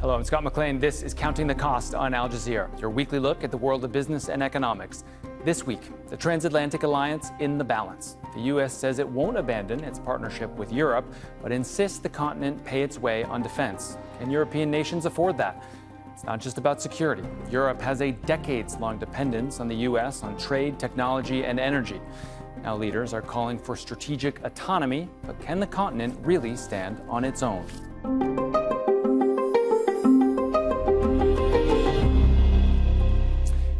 Hello, I'm Scott McLean. This is Counting the Cost on Al Jazeera, your weekly look at the world of business and economics. This week, the transatlantic alliance in the balance. The U.S. says it won't abandon its partnership with Europe, but insists the continent pay its way on defense. Can European nations afford that? It's not just about security. Europe has a decades-long dependence on the U.S. on trade, technology, and energy. Now leaders are calling for strategic autonomy, but can the continent really stand on its own?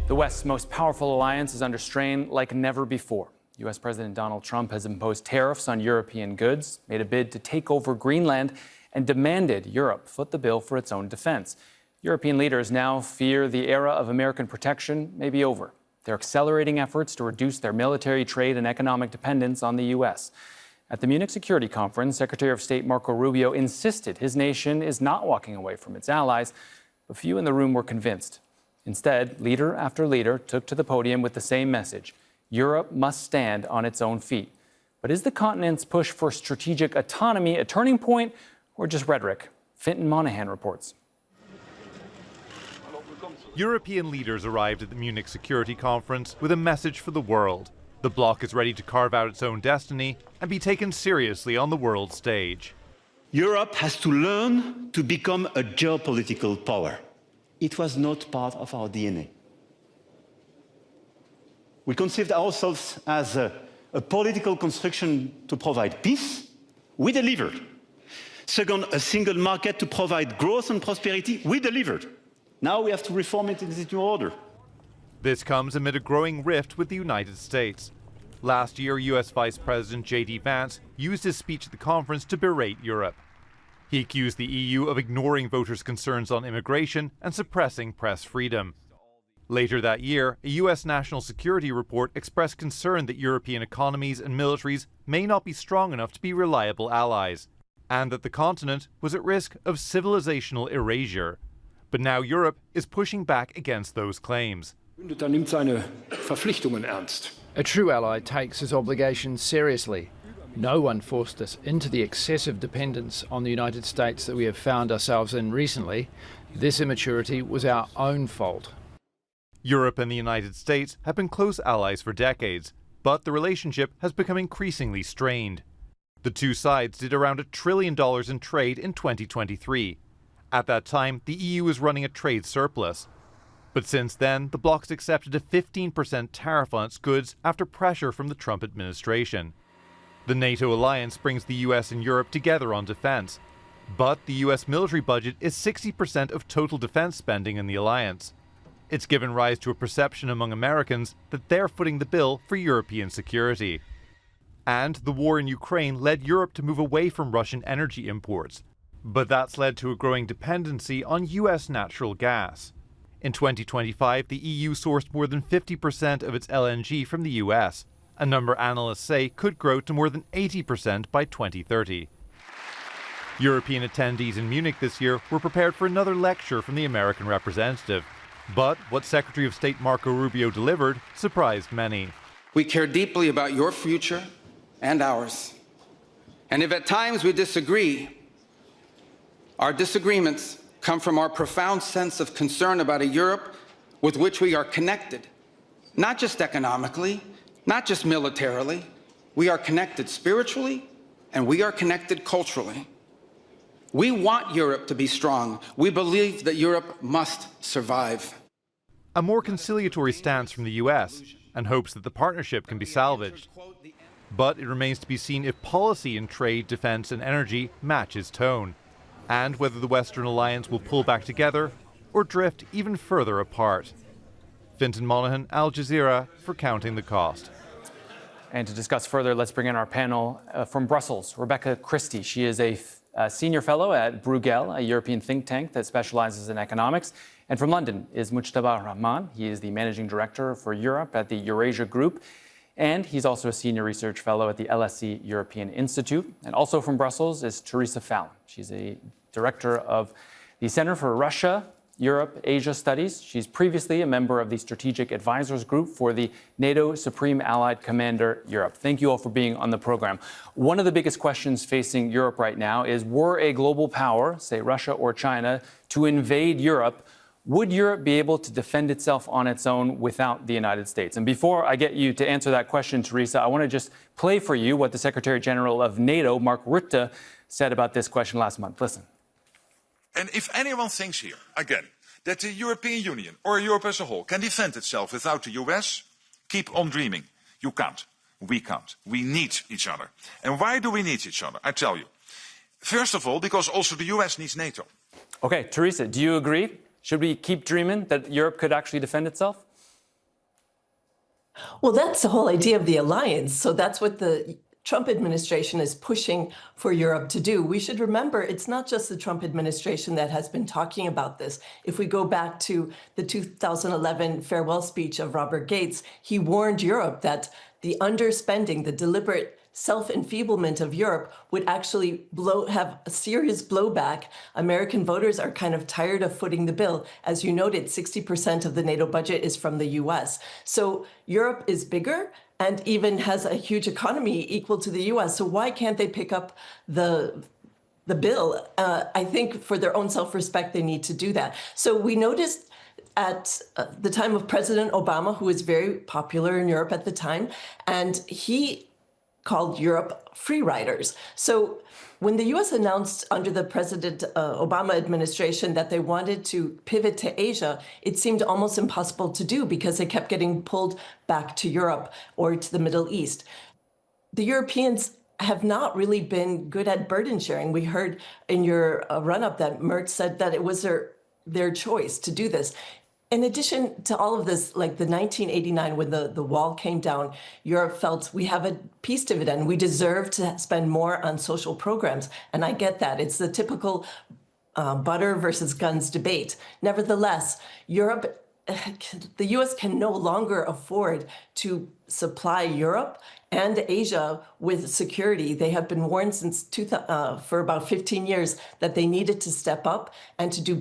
The West's most powerful alliance is under strain like never before. U.S. President Donald Trump has imposed tariffs on European goods, made a bid to take over Greenland, and demanded Europe foot the bill for its own defense. European leaders now fear the era of American protection may be over. They're accelerating efforts to reduce their military, trade, and economic dependence on the U.S. At the Munich Security Conference, Secretary of State Marco Rubio insisted his nation is not walking away from its allies, but few in the room were convinced. Instead, leader after leader took to the podium with the same message: Europe must stand on its own feet. But is the continent's push for strategic autonomy a turning point or just rhetoric? Fintan Monahan reports. European leaders arrived at the Munich Security Conference with a message for the world. The bloc is ready to carve out its own destiny and be taken seriously on the world stage. Europe has to learn to become a geopolitical power. It was not part of our DNA. We conceived ourselves as a political construction to provide peace. We delivered. Second, a single market to provide growth and prosperity. We delivered. Now we have to reform it in this new order. This comes amid a growing rift with the United States. Last year, U.S. Vice President J.D. Vance used his speech at the conference to berate Europe. He accused the EU of ignoring voters' concerns on immigration and suppressing press freedom. Later that year, a U.S. national security report expressed concern that European economies and militaries may not be strong enough to be reliable allies, and that the continent was at risk of civilizational erasure. But now Europe is pushing back against those claims. A true ally takes his obligations seriously. No one forced us into the excessive dependence on the United States that we have found ourselves in recently. This immaturity was our own fault. Europe and the United States have been close allies for decades, but the relationship has become increasingly strained. The two sides did around $1 trillion in trade in 2023. At that time, the EU was running a trade surplus. But since then, the bloc's accepted a 15% tariff on its goods after pressure from the Trump administration. The NATO alliance brings the US and Europe together on defense. But the US military budget is 60% of total defense spending in the alliance. It's given rise to a perception among Americans that they're footing the bill for European security. And the war in Ukraine led Europe to move away from Russian energy imports. But that's led to a growing dependency on US natural gas. In 2025, the EU sourced more than 50% of its LNG from the US. A number analysts say could grow to more than 80% by 2030. European attendees in Munich this year were prepared for another lecture from the American representative. But what Secretary of State Marco Rubio delivered surprised many. We care deeply about your future and ours. And if at times we disagree, our disagreements come from our profound sense of concern about a Europe with which we are connected, not just economically, not just militarily. We are connected spiritually, and we are connected culturally. We want Europe to be strong. We believe that Europe must survive. A more conciliatory stance from the US, and hopes that the partnership can be salvaged. But it remains to be seen if policy in trade, defense, and energy matches tone, and whether the Western alliance will pull back together or drift even further apart. Fintan Monahan, Al Jazeera, for Counting the Cost. And to discuss further, let's bring in our panel from Brussels, Rebecca Christie. She is a senior fellow at Bruegel, a European think tank that specializes in economics. And from London is Mujtaba Rahman. He is the managing director for Europe at the Eurasia Group. And he's also a senior research fellow at the LSE European Institute. And also from Brussels is Teresa Fallon. She's a director of the Center for Russia, Europe, Asia Studies. She's previously a member of the Strategic Advisors Group for the NATO Supreme Allied Commander Europe. Thank you all for being on the program. One of the biggest questions facing Europe right now is, were a global power, say Russia or China, to invade Europe, would Europe be able to defend itself on its own without the United States? And before I get you to answer that question, Teresa, I want to just play for you what the Secretary General of NATO, Mark Rutte, said about this question last month. Listen. And if anyone thinks here, again, that the European Union or Europe as a whole can defend itself without the US, keep on dreaming. You can't. We can't. We need each other. And why do we need each other? I tell you. First of all, because also the US needs NATO. Okay, Teresa, do you agree? Should we keep dreaming that Europe could actually defend itself? Well, that's the whole idea of the alliance. So that's what the Trump administration is pushing for Europe to do. We should remember it's not just the Trump administration that has been talking about this. If we go back to the 2011 farewell speech of Robert Gates, he warned Europe that the underspending, the deliberate self-enfeeblement of Europe would actually have a serious blowback. American voters are kind of tired of footing the bill. As you noted, 60% of the NATO budget is from the US. So Europe is bigger and even has a huge economy equal to the US. So why can't they pick up the bill? I think for their own self-respect, they need to do that. So we noticed at the time of President Obama, who was very popular in Europe at the time, and he called Europe free riders. So when the US announced under the President Obama administration that they wanted to pivot to Asia, it seemed almost impossible to do because they kept getting pulled back to Europe or to the Middle East. The Europeans have not really been good at burden sharing. We heard in your run-up that Merz said that it was their choice to do this. In addition to all of this, like the 1989, when the wall came down, Europe felt we have a peace dividend. We deserve to spend more on social programs. And I get that. It's the typical butter versus guns debate. Nevertheless, the US can no longer afford to supply Europe and Asia with security. They have been warned for about 15 years that they needed to step up and to do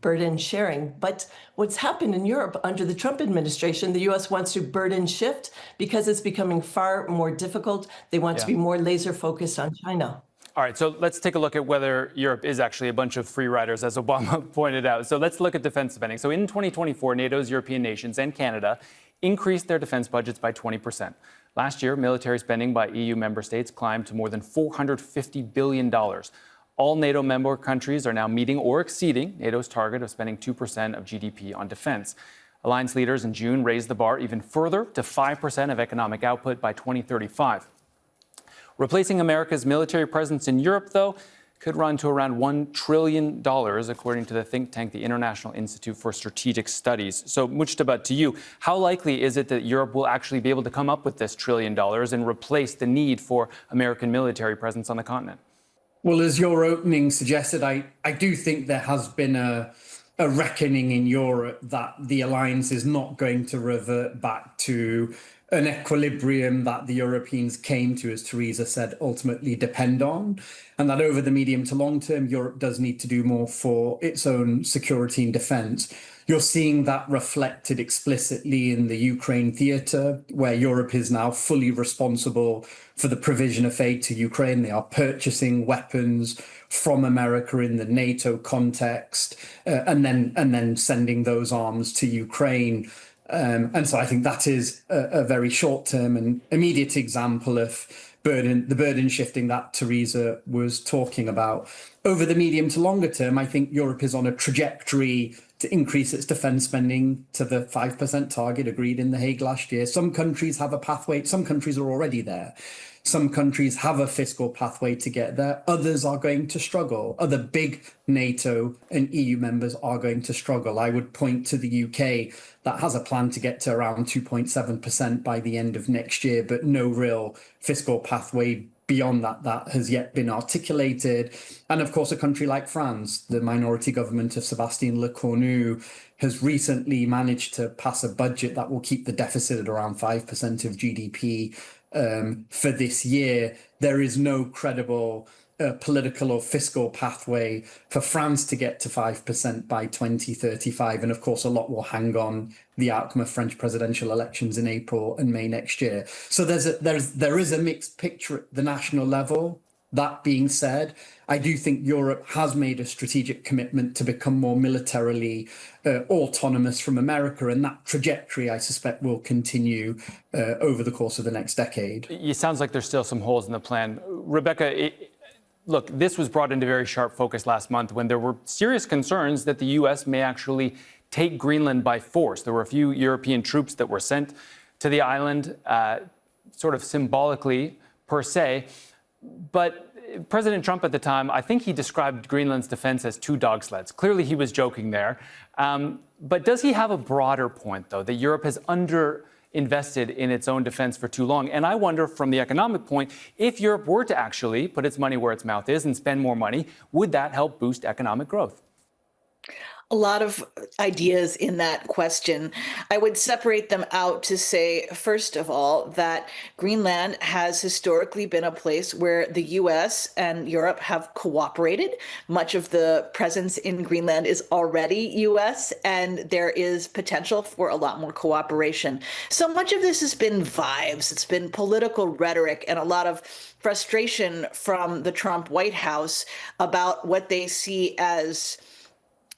burden sharing. But what's happened in Europe under the Trump administration, the US wants to burden shift because it's becoming far more difficult. They want to be more laser focused on China. All right, so let's take a look at whether Europe is actually a bunch of free riders, as Obama pointed out. So let's look at defense spending. So in 2024, NATO's European nations and Canada increased their defense budgets by 20%. Last year, military spending by EU member states climbed to more than $450 billion. All NATO member countries are now meeting or exceeding NATO's target of spending 2% of GDP on defense. Alliance leaders in June raised the bar even further to 5% of economic output by 2035. Replacing America's military presence in Europe, though, could run to around $1 trillion, according to the think tank, the International Institute for Strategic Studies. So, Mujtaba, to you, how likely is it that Europe will actually be able to come up with this $1 trillion and replace the need for American military presence on the continent? Well, as your opening suggested, I do think there has been a reckoning in Europe that the alliance is not going to revert back to an equilibrium that the Europeans came to, as Theresa said, ultimately depend on, and that over the medium to long term, Europe does need to do more for its own security and defense. You're seeing that reflected explicitly in the Ukraine theater, where Europe is now fully responsible for the provision of aid to Ukraine. They are purchasing weapons from America in the NATO context, and then sending those arms to Ukraine. And so I think that is a very short-term and immediate example of the burden shifting that Theresa was talking about. Over the medium to longer term, I think Europe is on a trajectory to increase its defense spending to the 5% target agreed in The Hague last year. Some countries have a pathway. Some countries are already there. Some countries have a fiscal pathway to get there. Others are going to struggle. Other big NATO and EU members are going to struggle. I would point to the UK that has a plan to get to around 2.7% by the end of next year, but no real fiscal pathway beyond that has yet been articulated. And of course, a country like France, the minority government of Sébastien Lecornu, has recently managed to pass a budget that will keep the deficit at around 5% of GDP for this year. There is no credible political or fiscal pathway for France to get to 5% by 2035. And of course, a lot will hang on the outcome of French presidential elections in April and May next year. So there is a mixed picture at the national level. That being said, I do think Europe has made a strategic commitment to become more militarily autonomous from America, and that trajectory, I suspect, will continue over the course of the next decade. It sounds like there's still some holes in the plan. Rebecca, look, this was brought into very sharp focus last month when there were serious concerns that the U.S. may actually take Greenland by force. There were a few European troops that were sent to the island, sort of symbolically, per se. But President Trump at the time, I think he described Greenland's defense as 2 dog sleds. Clearly, he was joking there. But does he have a broader point, though, that Europe has underinvested in its own defense for too long? And I wonder, from the economic point, if Europe were to actually put its money where its mouth is and spend more money, would that help boost economic growth? A lot of ideas in that question. I would separate them out to say, first of all, that Greenland has historically been a place where the US and Europe have cooperated. Much of the presence in Greenland is already US, and there is potential for a lot more cooperation. So much of this has been vibes. It's been political rhetoric and a lot of frustration from the Trump White House about what they see as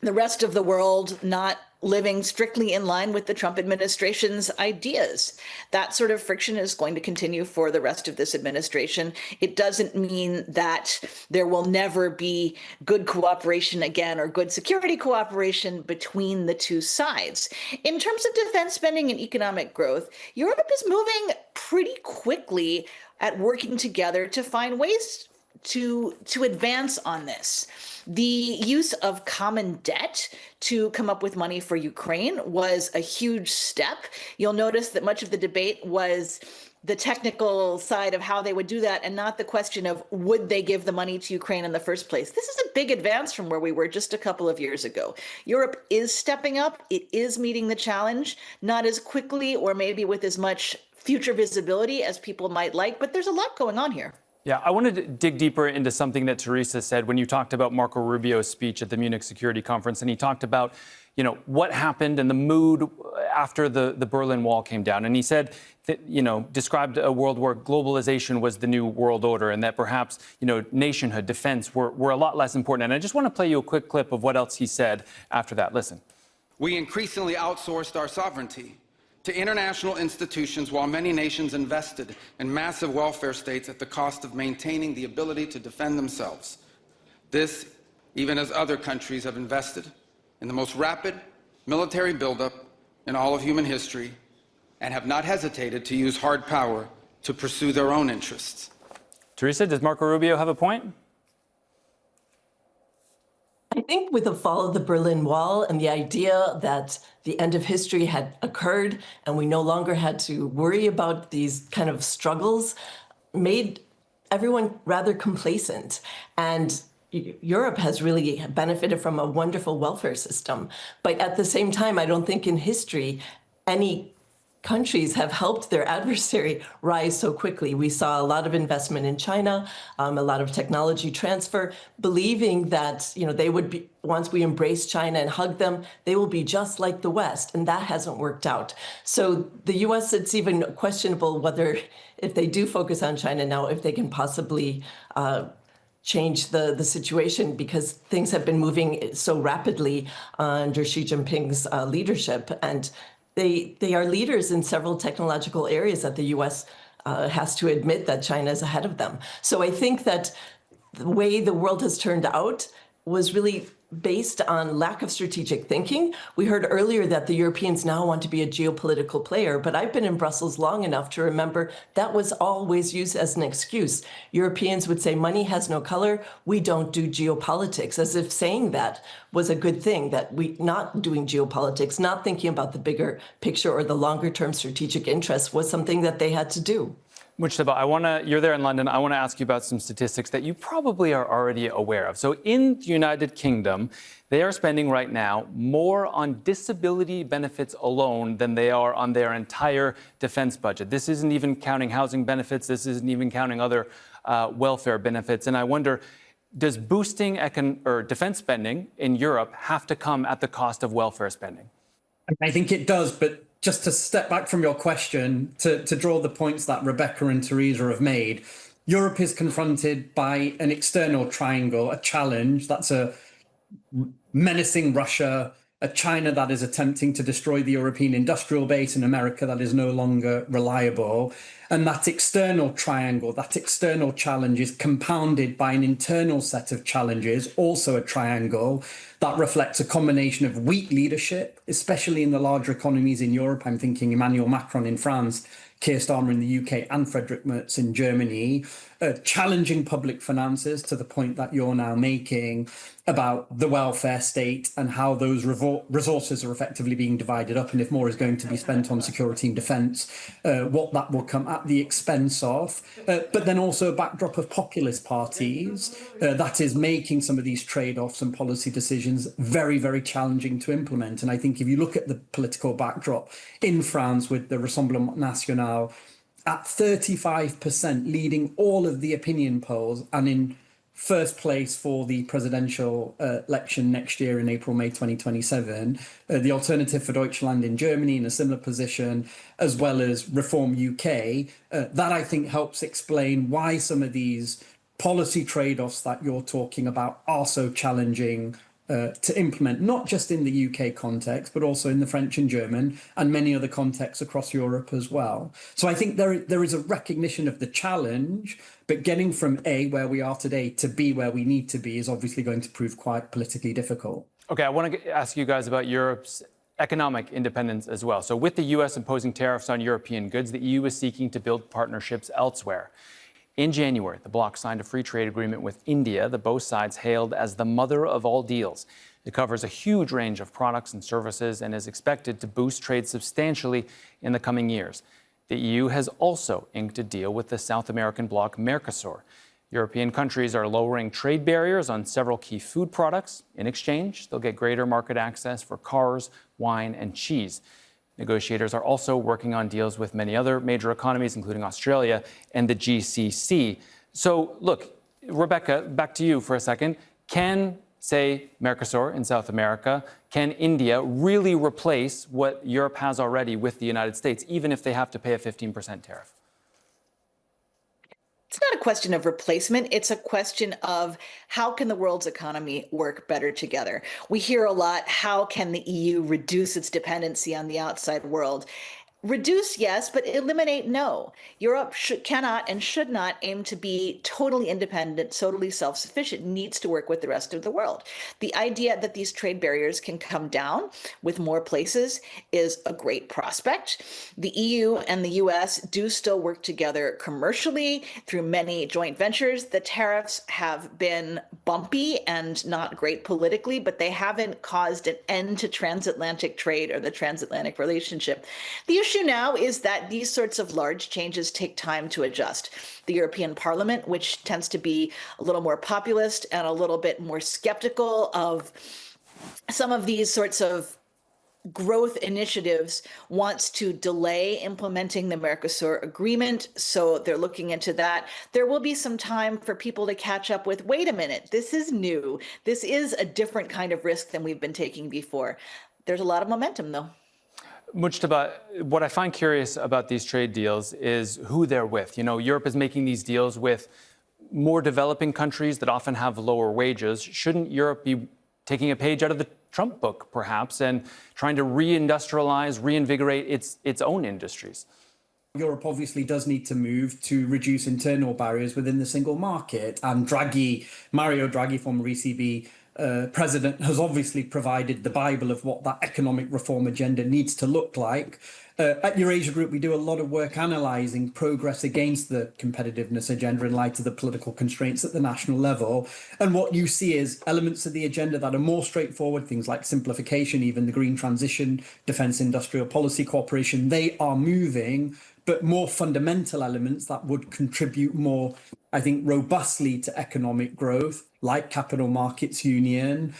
the rest of the world not living strictly in line with the Trump administration's ideas. That sort of friction is going to continue for the rest of this administration. It doesn't mean that there will never be good cooperation again or good security cooperation between the two sides. In terms of defense spending and economic growth, Europe is moving pretty quickly at working together to find ways to advance on this. The use of common debt to come up with money for Ukraine was a huge step. You'll notice that much of the debate was the technical side of how they would do that and not the question of would they give the money to Ukraine in the first place. This is a big advance from where we were just a couple of years ago. Europe is stepping up. It is meeting the challenge, not as quickly or maybe with as much future visibility as people might like, but there's a lot going on here. Yeah, I wanted to dig deeper into something that Teresa said when you talked about Marco Rubio's speech at the Munich Security Conference, and he talked about, what happened and the mood after the Berlin Wall came down. And he said that, described a world where globalization was the new world order and that perhaps, nationhood, defense were a lot less important. And I just want to play you a quick clip of what else he said after that. Listen. We increasingly outsourced our sovereignty to international institutions while many nations invested in massive welfare states at the cost of maintaining the ability to defend themselves. This, even as other countries have invested in the most rapid military buildup in all of human history and have not hesitated to use hard power to pursue their own interests. Teresa, does Marco Rubio have a point? I think with the fall of the Berlin Wall and the idea that the end of history had occurred and we no longer had to worry about these kind of struggles made everyone rather complacent. And Europe has really benefited from a wonderful welfare system. But at the same time, I don't think in history any countries have helped their adversary rise so quickly. We saw a lot of investment in China, a lot of technology transfer, believing that they would be, once we embrace China and hug them, they will be just like the West, and that hasn't worked out. So the U.S., it's even questionable whether, if they do focus on China now, if they can possibly change the situation, because things have been moving so rapidly under Xi Jinping's leadership. And they are leaders in several technological areas that the U.S. Has to admit that China is ahead of them. So I think that the way the world has turned out was really based on lack of strategic thinking. We heard earlier that the Europeans now want to be a geopolitical player, but I've been in Brussels long enough to remember that was always used as an excuse. Europeans would say money has no color, we don't do geopolitics, as if saying that was a good thing, that we not doing geopolitics, not thinking about the bigger picture or the longer term strategic interests was something that they had to do. Mujtaba, you're there in London. I want to ask you about some statistics that you probably are already aware of. So in the United Kingdom, they are spending right now more on disability benefits alone than they are on their entire defense budget. This isn't even counting housing benefits. This isn't even counting other welfare benefits. And I wonder, does boosting defense spending in Europe have to come at the cost of welfare spending? I think it does, but just to step back from your question, to draw the points that Rebecca and Theresa have made, Europe is confronted by an external triangle, a challenge that's a menacing Russia, a China that is attempting to destroy the European industrial base, and America that is no longer reliable. And that external triangle, that external challenge is compounded by an internal set of challenges, also a triangle, that reflects a combination of weak leadership, especially in the larger economies in Europe. I'm thinking Emmanuel Macron in France, Keir Starmer in the UK, and Friedrich Merz in Germany, challenging public finances to the point that you're now making about the welfare state and how those resources are effectively being divided up, and if more is going to be spent on security and defence, what that will come at the expense of. But then also a backdrop of populist parties that is making some of these trade-offs and policy decisions very, very challenging to implement. And I think if you look at the political backdrop in France with the Rassemblement National at 35%, leading all of the opinion polls, and in first place for the presidential election next year in April, May 2027, the Alternative for Deutschland in Germany in a similar position, as well as Reform UK, that I think helps explain why some of these policy trade-offs that you're talking about are so challenging to implement, not just in the UK context, but also in the French and German and many other contexts across Europe as well. So I think there is a recognition of the challenge, but getting from A, where we are today, to B, where we need to be, is obviously going to prove quite politically difficult. Okay, I want to ask you guys about Europe's economic independence as well. So with the US imposing tariffs on European goods, the EU is seeking to build partnerships elsewhere. In January, the bloc signed a free trade agreement with India that both sides hailed as the mother of all deals. It covers a huge range of products and services and is expected to boost trade substantially in the coming years. The EU has also inked a deal with the South American bloc Mercosur. European countries are lowering trade barriers on several key food products. In exchange, they'll get greater market access for cars, wine, and cheese. Negotiators are also working on deals with many other major economies, including Australia and the GCC. So, look, Rebecca, back to you for a second. Can, say, Mercosur in South America, can India really replace what Europe has already with the United States, even if they have to pay a 15% tariff? It's not a question of replacement. It's a question of how can the world's economy work better together? We hear a lot, how can the EU reduce its dependency on the outside world? Reduce, yes, but eliminate, no. Europe cannot and should not aim to be totally independent, totally self-sufficient. It needs to work with the rest of the world. The idea that these trade barriers can come down with more places is a great prospect. The EU and the US do still work together commercially through many joint ventures. The tariffs have been bumpy and not great politically, but they haven't caused an end to transatlantic trade or the transatlantic relationship. The issue now is that these sorts of large changes take time to adjust. The European Parliament, which tends to be a little more populist and a little bit more skeptical of some of these sorts of growth initiatives, wants to delay implementing the Mercosur agreement. So they're looking into that. There will be some time for people to catch up with, wait a minute, this is new. This is a different kind of risk than we've been taking before. There's a lot of momentum, though. Mujtaba, what I find curious about these trade deals is who they're with. You know, Europe is making these deals with more developing countries that often have lower wages. Shouldn't Europe be taking a page out of the Trump book, perhaps, and trying to reindustrialize, reinvigorate its own industries? Europe obviously does need to move to reduce internal barriers within the single market. And Mario Draghi, former ECB president, has obviously provided the Bible of what that economic reform agenda needs to look like. At Eurasia Group, we do a lot of work analysing progress against the competitiveness agenda in light of the political constraints at the national level. And what you see is elements of the agenda that are more straightforward, things like simplification, even the green transition, defence industrial policy cooperation, they are moving, but more fundamental elements that would contribute more, I think, robustly to economic growth, like capital markets union,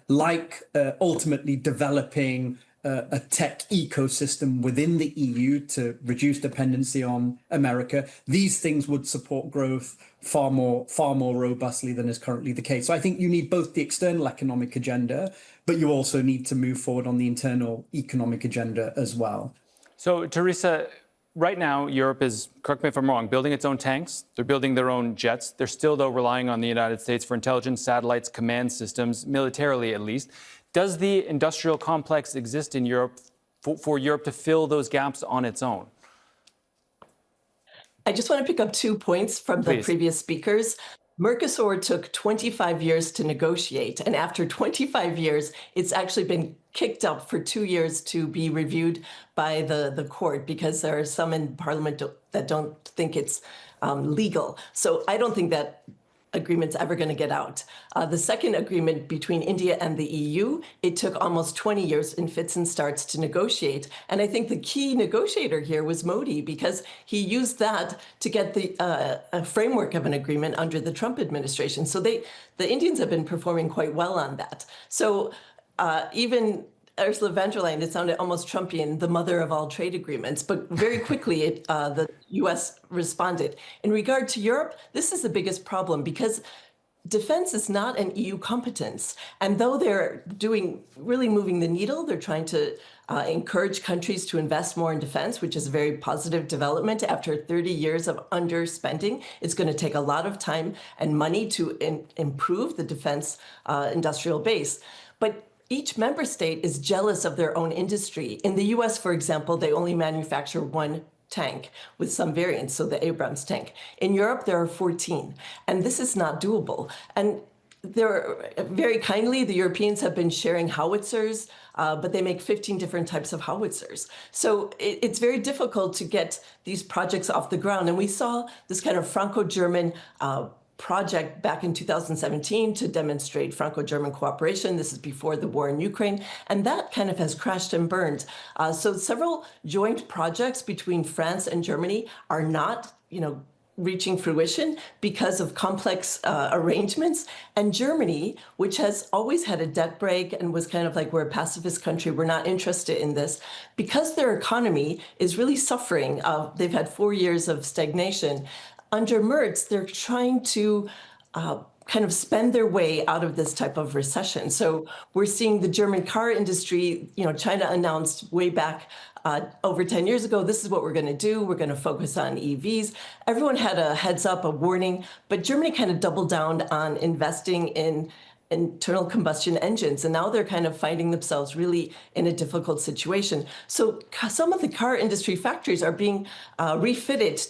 like ultimately developing a tech ecosystem within the EU to reduce dependency on America, these things would support growth far more robustly than is currently the case. So I think you need both the external economic agenda, but you also need to move forward on the internal economic agenda as well. So, Teresa, right now, Europe is, correct me if I'm wrong, building its own tanks. They're building their own jets. They're still, though, relying on the United States for intelligence, satellites, command systems, militarily at least. Does the industrial complex exist in Europe for Europe to fill those gaps on its own? I just want to pick up 2 points from the previous speakers. Mercosur took 25 years to negotiate, and after 25 years, it's actually been kicked up for 2 years to be reviewed by the court, because there are some in Parliament that don't think it's legal. So I don't think that agreement's ever going to get out. The second agreement between India and the EU, it took almost 20 years in fits and starts to negotiate. And I think the key negotiator here was Modi, because he used that to get the a framework of an agreement under the Trump administration. So the Indians have been performing quite well on that. So even Ursula von der Leyen, it sounded almost Trumpian, the mother of all trade agreements, but very quickly the US responded. In regard to Europe, this is the biggest problem, because defense is not an EU competence. And though they're really moving the needle, they're trying to encourage countries to invest more in defense, which is a very positive development. After 30 years of underspending, it's going to take a lot of time and money to improve the defense industrial base. But each member state is jealous of their own industry. In the US, for example, they only manufacture one tank with some variants, so the Abrams tank. In Europe, there are 14, and this is not doable. And very kindly, the Europeans have been sharing howitzers, but they make 15 different types of howitzers. So it's very difficult to get these projects off the ground. And we saw this kind of Franco-German project back in 2017 to demonstrate Franco-German cooperation. This is before the war in Ukraine, and that kind of has crashed and burned. So several joint projects between France and Germany are not, reaching fruition because of complex arrangements. And Germany, which has always had a debt brake and was kind of like, we're a pacifist country, we're not interested in this, because their economy is really suffering. They've had 4 years of stagnation. Under Merz, they're trying to kind of spend their way out of this type of recession. So we're seeing the German car industry, China announced way back over 10 years ago, this is what we're going to do. We're going to focus on EVs. Everyone had a heads up, a warning, but Germany kind of doubled down on investing in internal combustion engines. And now they're kind of finding themselves really in a difficult situation. So some of the car industry factories are being refitted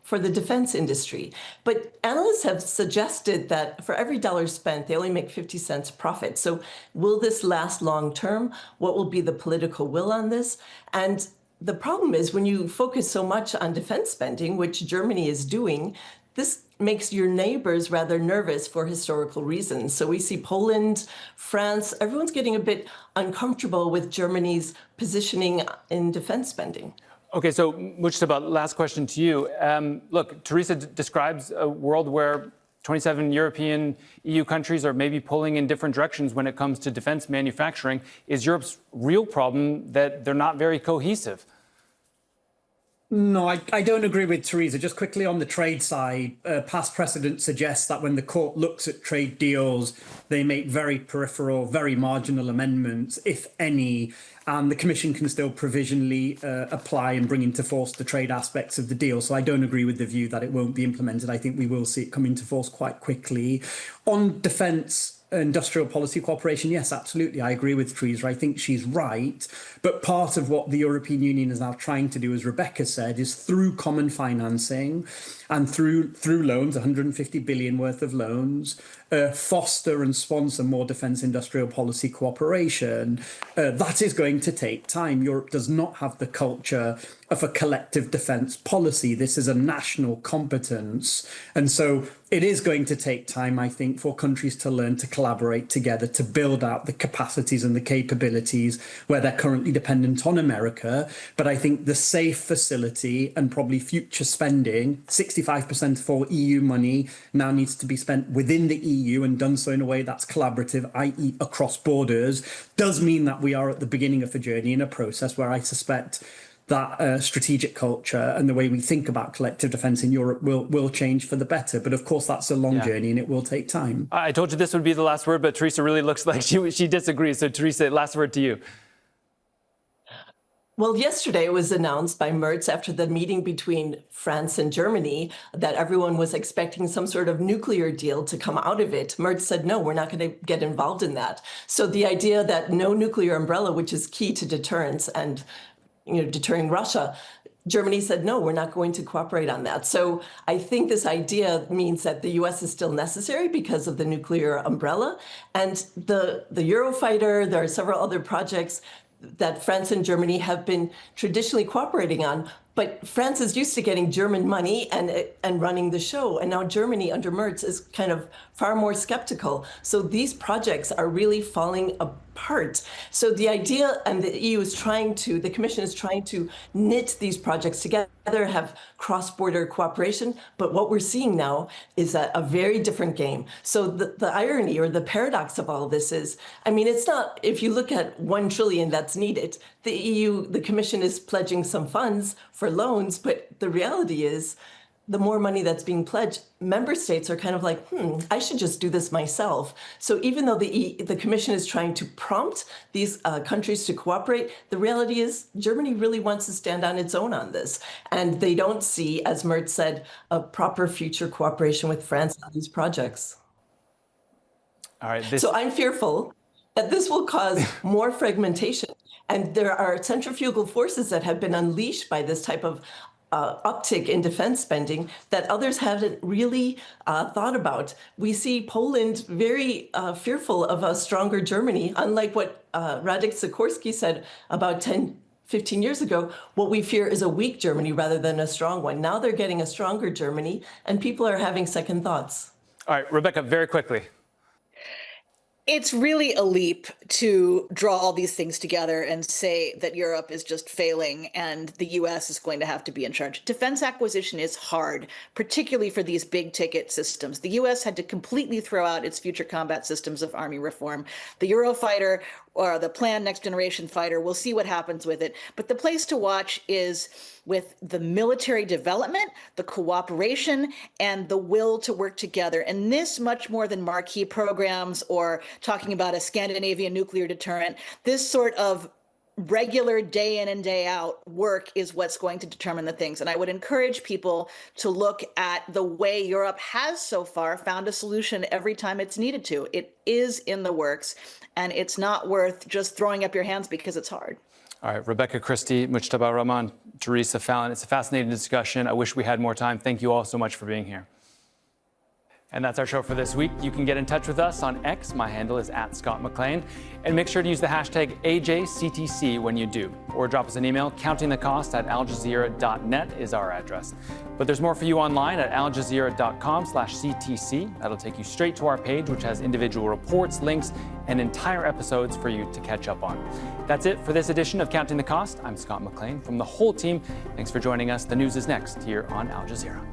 for the defense industry. But analysts have suggested that for every dollar spent, they only make 50 cents profit. So will this last long term? What will be the political will on this? And the problem is, when you focus so much on defense spending, which Germany is doing, this makes your neighbors rather nervous for historical reasons. So we see Poland, France, everyone's getting a bit uncomfortable with Germany's positioning in defense spending. Okay, so Mujtaba, last question to you. Look, Teresa describes a world where 27 European EU countries are maybe pulling in different directions when it comes to defense manufacturing. Is Europe's real problem that they're not very cohesive? No, I don't agree with Teresa. Just quickly on the trade side, past precedent suggests that when the court looks at trade deals, they make very peripheral, very marginal amendments, if any, and the Commission can still provisionally apply and bring into force the trade aspects of the deal. So I don't agree with the view that it won't be implemented. I think we will see it come into force quite quickly. On defence, industrial policy cooperation, yes, absolutely. I agree with Teresa. I think she's right. But part of what the European Union is now trying to do, as Rebecca said, is through common financing and through loans, 150 billion worth of loans, foster and sponsor more defence industrial policy cooperation. That is going to take time. Europe does not have the culture of a collective defence policy. This is a national competence. And so it is going to take time, I think, for countries to learn to collaborate together to build out the capacities and the capabilities where they're currently dependent on America. But I think the SAFE facility and probably future spending, 65% for EU money now needs to be spent within the EU and done so in a way that's collaborative, i.e. across borders, does mean that we are at the beginning of a journey in a process where I suspect that strategic culture and the way we think about collective defence in Europe will change for the better. But of course, that's a long journey and it will take time. I told you this would be the last word, but Teresa really looks like she disagrees. So Teresa, last word to you. Well, yesterday it was announced by Merz after the meeting between France and Germany that everyone was expecting some sort of nuclear deal to come out of it. Merz said, no, we're not going to get involved in that. So the idea that no nuclear umbrella, which is key to deterrence and deterring Russia, Germany said, no, we're not going to cooperate on that. So I think this idea means that the U.S. is still necessary because of the nuclear umbrella. And the Eurofighter, there are several other projects that France and Germany have been traditionally cooperating on. But France is used to getting German money and running the show. And now Germany under Merz is kind of far more skeptical. So these projects are really falling apart. So the idea, and the EU is the Commission is trying to knit these projects together, have cross-border cooperation. But what we're seeing now is a very different game. So the irony or the paradox of all of this is, I mean, it's not, if you look at 1 trillion that's needed, the EU, the Commission is pledging some funds for loans, but the reality is the more money that's being pledged, member states are kind of like, I should just do this myself. So even though the Commission is trying to prompt these countries to cooperate, the reality is Germany really wants to stand on its own on this. And they don't see, as Merz said, a proper future cooperation with France on these projects. All right. So I'm fearful that this will cause more fragmentation. And there are centrifugal forces that have been unleashed by this type of uptick in defense spending that others haven't really thought about. We see Poland very fearful of a stronger Germany, unlike what Radek Sikorski said about 15 years ago. What we fear is a weak Germany rather than a strong one. Now they're getting a stronger Germany, and people are having second thoughts. All right, Rebecca, very quickly. It's really a leap to draw all these things together and say that Europe is just failing and the US is going to have to be in charge. Defense acquisition is hard, particularly for these big ticket systems. The US had to completely throw out its future combat systems of army reform. The Eurofighter or the planned next generation fighter, we'll see what happens with it. But the place to watch is with the military development, the cooperation, and the will to work together. And this, much more than marquee programs or talking about a Scandinavian nuclear deterrent, this sort of regular day in and day out work is what's going to determine the things. And I would encourage people to look at the way Europe has so far found a solution every time it's needed to. It is in the works, and it's not worth just throwing up your hands because it's hard. All right, Rebecca Christie, Mujtaba Rahman, Teresa Fallon. It's a fascinating discussion. I wish we had more time. Thank you all so much for being here. And that's our show for this week. You can get in touch with us on X. My handle is @ScottMcLean. And make sure to use the hashtag AJCTC when you do. Or drop us an email. countingthecost@aljazeera.net is our address. But there's more for you online at aljazeera.com/CTC. That'll take you straight to our page, which has individual reports, links, and entire episodes for you to catch up on. That's it for this edition of Counting the Cost. I'm Scott McLean from the whole team. Thanks for joining us. The news is next here on Al Jazeera.